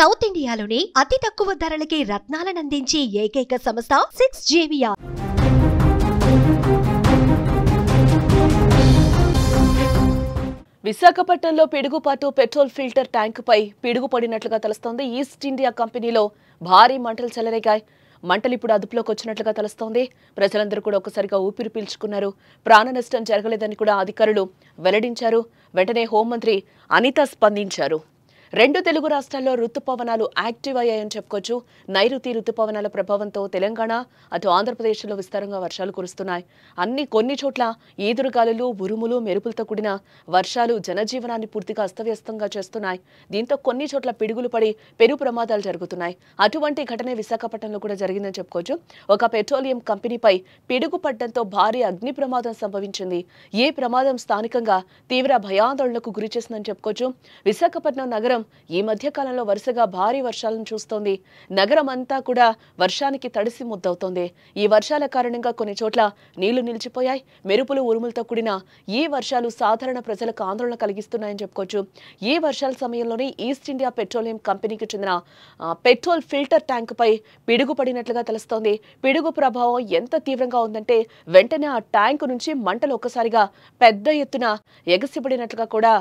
South ఇండియాలోని అతి తక్కువ ధరలకి రత్నాలనందించే ఏకైక సంస్థ 6JVR. విశాఖపట్నంలో పిడుగుపాటు పెట్రోల్ ఫిల్టర్ ట్యాంకుపై పిడుగు పడినట్లుగా తెలుస్తోంది. ఈస్ట్ ఇండియా కంపెనీలో భారీ మంటలు చెలరేగాయి. మంటలు ఇప్పుడు అదుపులోకి వచ్చినట్లుగా తెలుస్తోంది. ప్రజలందరూ కూడా ఒక్కసారిగా ఊపిరి పీల్చుకున్నారు. ప్రాణ నష్టం జరగలేదని కూడా అధికారులు వెల్లడించారు. వెంటనే హోంమంత్రి అనిత స్పందించారు. రెండు తెలుగు రాష్ట్రాల్లో రుతుపవనాలు యాక్టివ్ అయ్యాయని చెప్పుకోవచ్చు. నైరుతి రుతుపవనాల ప్రభావంతో తెలంగాణ అటు ఆంధ్రప్రదేశ్లో విస్తారంగా వర్షాలు కురుస్తున్నాయి. కొన్ని చోట్ల ఈదురుగాలులు, ఉరుములు, మెరుపులతో కూడిన వర్షాలు జనజీవనాన్ని పూర్తిగా అస్తవ్యస్తంగా చేస్తున్నాయి. దీంతో కొన్ని చోట్ల పిడుగులు పడి పెను ప్రమాదాలు జరుగుతున్నాయి. అటువంటి ఘటనే విశాఖపట్నంలో కూడా జరిగిందని చెప్పుకోవచ్చు. ఒక పెట్రోలియం కంపెనీపై పిడుగు పడడంతో భారీ అగ్ని ప్రమాదం సంభవించింది. ఈ ప్రమాదం స్థానికంగా తీవ్ర భయాందోళనకు గురి చేసిందని చెప్పుకోవచ్చు. విశాఖపట్నం నగరం ఈ మధ్య కాలంలో వరుసగా భారీ వర్షాలను చూస్తోంది. నగరం అంతా కూడా వర్షానికి తడిసి ముద్దవుతోంది. ఈ వర్షాల కారణంగా కొన్ని చోట్ల నీళ్లు నిలిచిపోయాయి. మెరుపులు, ఉరుములతో కూడిన ఈ వర్షాలు సాధారణ ప్రజలకు ఆందోళన కలిగిస్తున్నాయని చెప్పుకోవచ్చు. ఈ వర్షాల సమయంలోనే ఈస్ట్ ఇండియా పెట్రోలియం కంపెనీకి చెందిన పెట్రోల్ ఫిల్టర్ ట్యాంకుపై పిడుగు పడినట్లుగా తెలుస్తోంది. పిడుగు ప్రభావం ఎంత తీవ్రంగా ఉందంటే వెంటనే ఆ ట్యాంకు నుంచి మంటలు ఒక్కసారిగా పెద్ద ఎత్తున ఎగసిపడినట్లుగా కూడా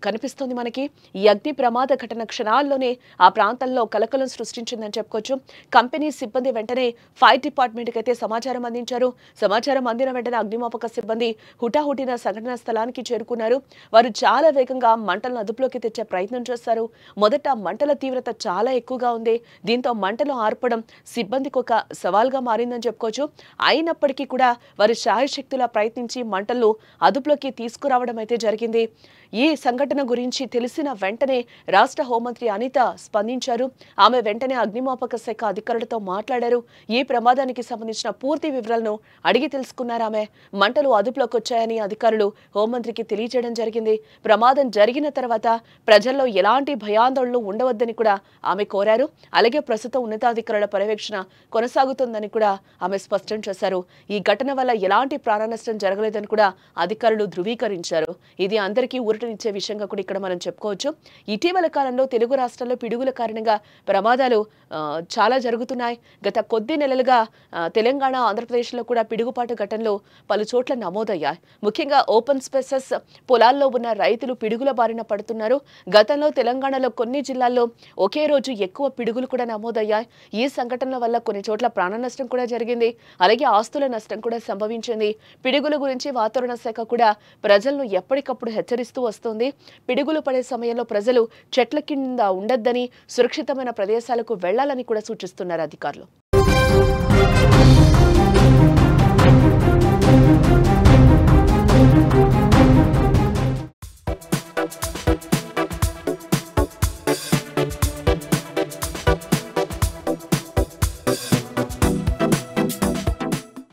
కనిపిస్తోంది మనకి. ఈ అగ్ని ప్రమాద ఘటన క్షణాల్లోనే ఆ ప్రాంతంలో కలకలం సృష్టించిందని చెప్పుకోవచ్చు. కంపెనీ సిబ్బంది వెంటనే ఫైర్ డిపార్ట్మెంట్కి అయితే సమాచారం అందించారు. సమాచారం అందిన వెంటనే అగ్నిమాపక సిబ్బంది హుటాహుటిన సంఘటనా స్థలానికి చేరుకున్నారు. వారు చాలా వేగంగా మంటలను అదుపులోకి తెచ్చే ప్రయత్నం చేశారు. మొదట మంటల తీవ్రత చాలా ఎక్కువగా ఉంది. దీంతో మంటలు ఆర్పడం సిబ్బందికి ఒక సవాల్గా మారిందని చెప్పుకోవచ్చు. అయినప్పటికీ కూడా వారు శాయశక్తులా ప్రయత్నించి మంటలు అదుపులోకి తీసుకురావడం అయితే జరిగింది. ఈ సంఘటన గురించి తెలిసిన వెంటనే రాష్ట్ర హోంమంత్రి అనిత స్పందించారు. ఆమె వెంటనే అగ్నిమాపక శాఖ అధికారులతో మాట్లాడారు. ఈ ప్రమాదానికి సంబంధించిన పూర్తి వివరాలను అడిగి తెలుసుకున్నారు. ఆమె మంటలు అదుపులోకి వచ్చాయని అధికారులు హోంమంత్రికి తెలియజేయడం జరిగింది. ప్రమాదం జరిగిన తర్వాత ప్రజల్లో ఎలాంటి భయాందోళనలు ఉండవద్దని కూడా ఆమె కోరారు. అలాగే ప్రస్తుతం ఉన్నతాధికారుల పర్యవేక్షణ కొనసాగుతుందని కూడా ఆమె స్పష్టం చేశారు. ఈ ఘటన వల్ల ఎలాంటి ప్రాణ నష్టం జరగలేదని కూడా అధికారులు ధృవీకరించారు. ఇది అందరికీ ఊరటనిచ్చే విషయంగా కూడా ఇక్కడ మనం చెప్పుకోవచ్చు. ఇటీవల కాలంలో తెలుగు రాష్ట్రాల్లో పిడుగుల కారణంగా ప్రమాదాలు చాలా జరుగుతున్నాయి. గత కొద్ది నెలలుగా తెలంగాణ, ఆంధ్రప్రదేశ్లో కూడా పిడుగుపాటు ఘటనలు పలు చోట్ల నమోదయ్యాయి. ముఖ్యంగా ఓపెన్ స్పేసెస్ పొలాల్లో ఉన్న రైతులు పిడుగుల బారిన పడుతున్నారు. గతంలో తెలంగాణలో కొన్ని జిల్లాల్లో ఒకే రోజు ఎక్కువ పిడుగులు కూడా నమోదయ్యాయి. ఈ సంఘటనల వల్ల కొన్ని చోట్ల ప్రాణ నష్టం కూడా జరిగింది. అలాగే ఆస్తుల నష్టం కూడా సంభవించింది. పిడుగుల గురించి వాతావరణ శాఖ కూడా ప్రజలను ఎప్పటికప్పుడు హెచ్చరిస్తూ వస్తుంది. పిడుగులు పడే సమయంలో ప్రజలు చెట్ల కింద ఉండొద్దని, సురక్షితమైన ప్రదేశాలకు వెళ్లాలని కూడా సూచిస్తున్నారు అధికారులు.